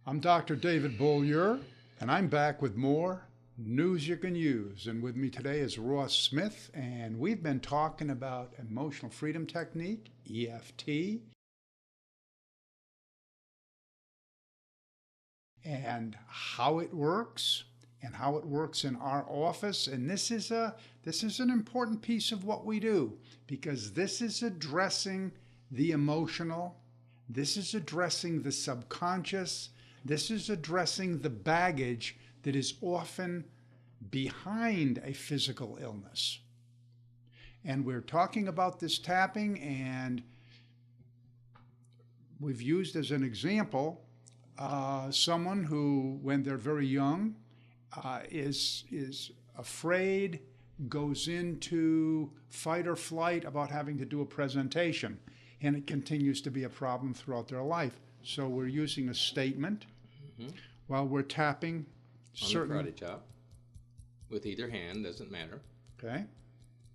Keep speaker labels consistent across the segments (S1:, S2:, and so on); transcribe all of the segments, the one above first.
S1: I'm Dr. David Beaulieu, and I'm back with more news you can use. And with me today is Ross Smith, and we've been talking about emotional freedom technique, EFT, and how it works in our office. And this is an important piece of what we do, because this is addressing the emotional, this is addressing the subconscious, this is addressing the baggage that is often behind a physical illness. And we're talking about this tapping, and we've used as an example someone who, when they're very young, is afraid, goes into fight or flight about having to do a presentation, and it continues to be a problem throughout their life. So we're using a statement while we're tapping
S2: on the karate chop with either hand, doesn't matter.
S1: Okay,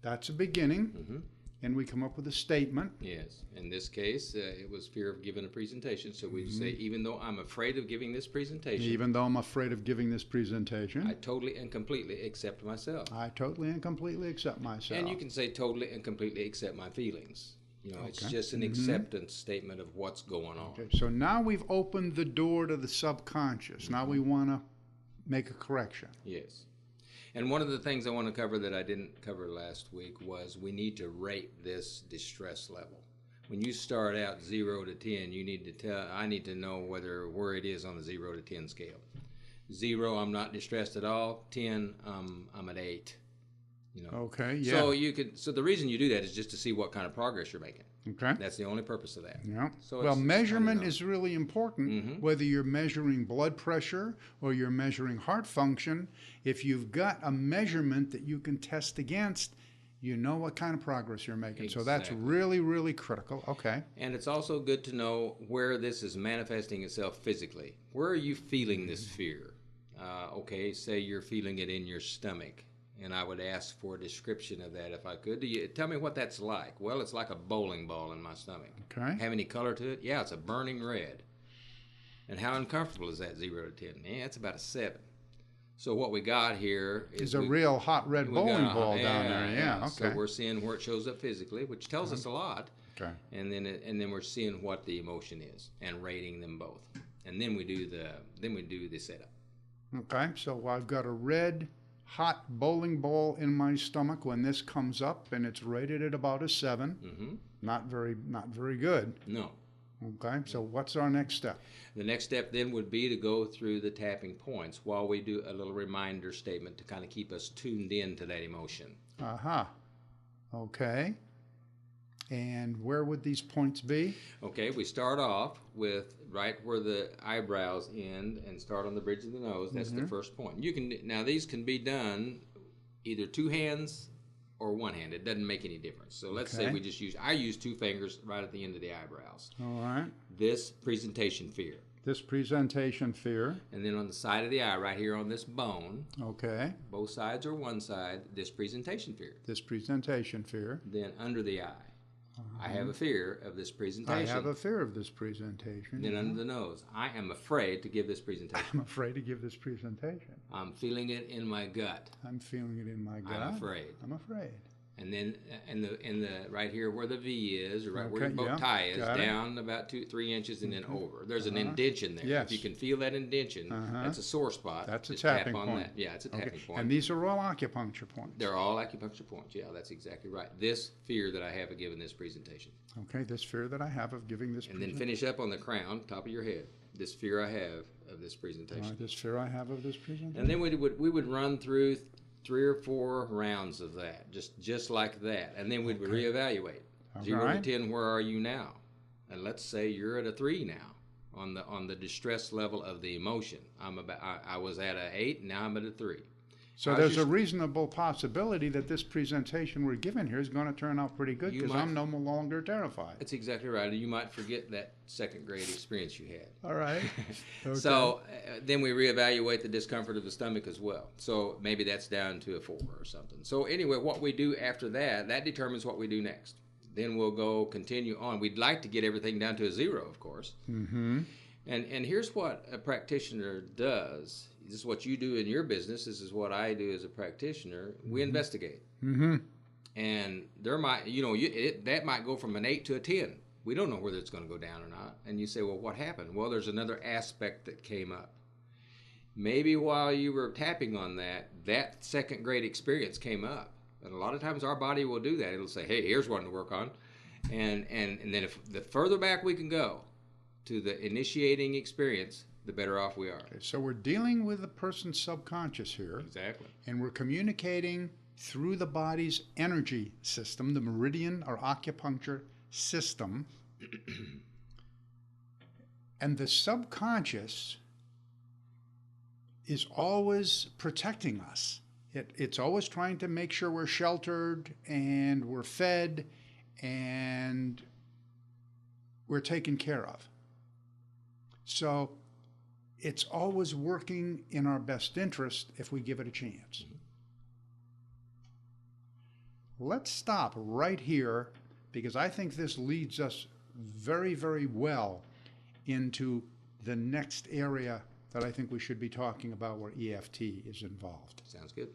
S1: that's a beginning. And we come up with a statement.
S2: Yes, in this case, it was fear of giving a presentation. So we say, even though I'm afraid of giving this presentation.
S1: Even though I'm afraid of giving this presentation.
S2: I totally and completely accept myself.
S1: I totally and completely accept myself.
S2: And you can say totally and completely accept my feelings. You know, it's just an acceptance statement of what's going on.
S1: Okay, so now we've opened the door to the subconscious. Now we want to make a correction.
S2: Yes. And one of the things I want to cover that I didn't cover last week was we need to rate this distress level. When you start out 0 to 10, you need to I need to know where it is on the 0 to 10 scale. 0, I'm not distressed at all. 10, I'm at 8. You know.
S1: Okay, yeah.
S2: So the reason you do that is just to see what kind of progress you're making.
S1: Okay.
S2: That's the only purpose of that.
S1: Yeah.
S2: So
S1: well, measurement is really important, whether you're measuring blood pressure or you're measuring heart function. If you've got a measurement that you can test against, you know what kind of progress you're making.
S2: Exactly.
S1: So that's really, really critical. Okay.
S2: And it's also good to know where this is manifesting itself physically. Where are you feeling this fear? Okay, say you're feeling it in your stomach. And I would ask for a description of that if I could. Tell me what that's like. Well, it's like a bowling ball in my stomach.
S1: Okay.
S2: Have any color to it? Yeah, it's a burning red. And how uncomfortable is that 0 to 10? Yeah, it's about a 7. So what we got here is
S1: a real hot red bowling ball down there. Yeah. Okay.
S2: So we're seeing where it shows up physically, which tells us a lot.
S1: Okay.
S2: And then we're seeing what the emotion is and rating them both. And then we do the setup.
S1: Okay. So I've got a red hot bowling ball in my stomach when this comes up, and it's rated at about a 7. Not very good.
S2: No.
S1: Okay, so what's our next step?
S2: The next step then would be to go through the tapping points while we do a little reminder statement to kind of keep us tuned in to that emotion.
S1: Okay. And where would these points be?
S2: Okay, we start off with right where the eyebrows end and start on the bridge of the nose. That's the first point. Now these can be done either 2 hands or 1 hand. It doesn't make any difference. So let's say I use 2 fingers right at the end of the eyebrows.
S1: All right.
S2: This presentation fear.
S1: This presentation fear.
S2: And then on the side of the eye, right here on this bone.
S1: Okay.
S2: Both sides or one side, this presentation fear.
S1: This presentation fear.
S2: Then under the eye. I have a fear of this presentation.
S1: I have a fear of this presentation.
S2: Then under the nose. I am afraid to give this presentation.
S1: I'm afraid to give this presentation.
S2: I'm feeling it in my gut.
S1: I'm feeling it in my gut.
S2: I'm afraid.
S1: I'm afraid.
S2: And then in the right here where the V is, or right where your bow tie is, down about 2-3 inches and then over. There's an indention there.
S1: Yes.
S2: If you can feel that indention, that's a sore spot.
S1: That's a
S2: Just
S1: tapping
S2: tap on
S1: point.
S2: that. Yeah, it's a tapping point.
S1: And these are all acupuncture points.
S2: They're all acupuncture points. Yeah, that's exactly right. This fear that I have of giving this presentation.
S1: Okay, this fear that I have of giving this presentation.
S2: And then finish up on the crown, top of your head. This fear I have of this presentation.
S1: This fear I have of this presentation.
S2: And then we would run through 3 or 4 rounds of that, just like that, and then we'd reevaluate. 0 to 10, where are you now? And let's say you're at a 3 now on the distress level of the emotion. I was at a 8, now I'm at a 3.
S1: So there's a reasonable possibility that this presentation we're giving here is going to turn out pretty good, because I'm no longer terrified.
S2: That's exactly right. You might forget that 2nd grade experience you had.
S1: All right. Okay.
S2: So then we reevaluate the discomfort of the stomach as well. So maybe that's down to a 4 or something. So anyway, what we do after that determines what we do next. Then we'll continue on. We'd like to get everything down to a 0, of course. And here's what a practitioner does. This is what you do in your business. This is what I do as a practitioner. We investigate.
S1: Mm-hmm.
S2: And there might, that might go from an 8 to a 10. We don't know whether it's going to go down or not. And you say, well, what happened? Well, there's another aspect that came up. Maybe while you were tapping on that second grade experience came up. And a lot of times our body will do that. It'll say, hey, here's one to work on. And then if the further back we can go to the initiating experience, the better off we are.
S1: Okay, so we're dealing with the person's subconscious here.
S2: Exactly.
S1: And we're communicating through the body's energy system, the meridian or acupuncture system. And the subconscious is always protecting us. It's always trying to make sure we're sheltered and we're fed and we're taken care of. So it's always working in our best interest if we give it a chance. Let's stop right here because I think this leads us very, very well into the next area that I think we should be talking about where EFT is involved.
S2: Sounds good.